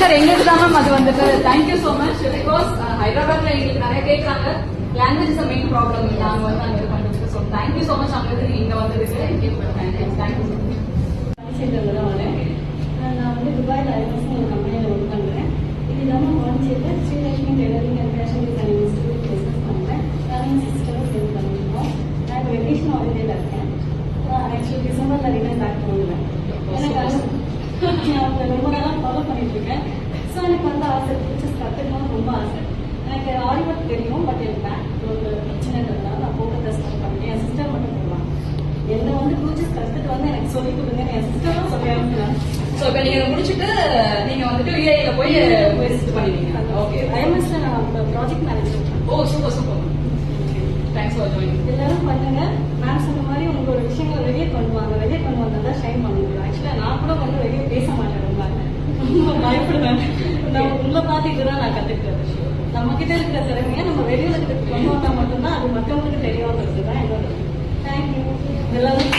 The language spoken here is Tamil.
சார் எங்களுக்கு தான் மேம் அது வந்துட்டு தேங்க்யூ ஸோ மச். பிகாஸ் ஹைதராபாத்ல எங்களுக்கு நிறைய கேட்கறாங்க. Language is main problem. நாங்க வந்து அங்கே பண்ணிட்டு ஸோ தேங்க்யூ ஸோ மச். அங்கே இங்க வந்ததுக்கு தேங்க்யூ ஸோ மச். தான் வரேன். நான் வந்து துபாயில் ஐஎம்எஸ் ஒரு கம்பெனியில் ஒர்க் பண்ணுறேன். இது இல்லாமல் பாண்டிச்சேரியில் Srilakshmi tailoring and fashion designing institute business பண்ணுறேன். நானும் சிஸ்டரும் சேர்ந்து பண்ணிருக்கோம். நான் இப்போ வெக்கேஷன் ஹாலிடேல இருக்கேன். ஆக்சுவலி டிசம்பரில் ரிட்டர்ன் பேக் பண்ணுவேன். எனக்கு அவங்க ரொம்ப நாளாக ஃபாலோ பண்ணிட்டு இருக்கேன். ஸோ எனக்கு வந்து ஆசை பிடிச்சஸ் கற்றுக்கணும்னு ரொம்ப ஆசை. எனக்கு ஆரி ஒர்க் தெரியும். பட் எனக்கு பேக் ஒரு பிரச்சனை இருக்கிறதுனால நான் போட்டதை ஸ்டார்ட் பண்ணேன். என் சிஸ்டர் மட்டும் போடுவாங்க. என்ன வந்து க்ரூச்சஸ் கற்றுட்டு வந்து எனக்கு சொல்லிக் கொடுங்க. என் சிஸ்டரும் சொல்லி அனுப்புறேன். ஸோ இப்போ நீங்க முடிச்சுட்டு நீங்க வந்துட்டு யூஏல போய் விசிட் பண்ணுவீங்க. ஓகே. ஐஎம்எஸ்ல நான் project manager. Oh super super. Thanks for joining. எல்லாரும் பண்ணுங்க. மேம் சொன்ன மாதிரி உங்களோட விஷயங்களை வெளியே பண்ணுவாங்க. வெளியே பண்ணுவாங்க தான் ஷைன் பண்ண முடியும். ஆக்சுவலாக நான் கூட வந்து வெளியே பேச மாட்டேன். ரொம்ப பயப்படுவேன். நான் உங்களை பார்த்துட்டு தான் நான் கற்றுக்கிறது. நம்ம கிட்ட இருக்கிற திறமையை நம்ம வெளியில கிட்ட கொண்டு வந்தா மட்டும்தான் அது மற்றவங்களுக்கு தெரிய வருது தான் என்னோட. தேங்க்யூ எல்லாரும்.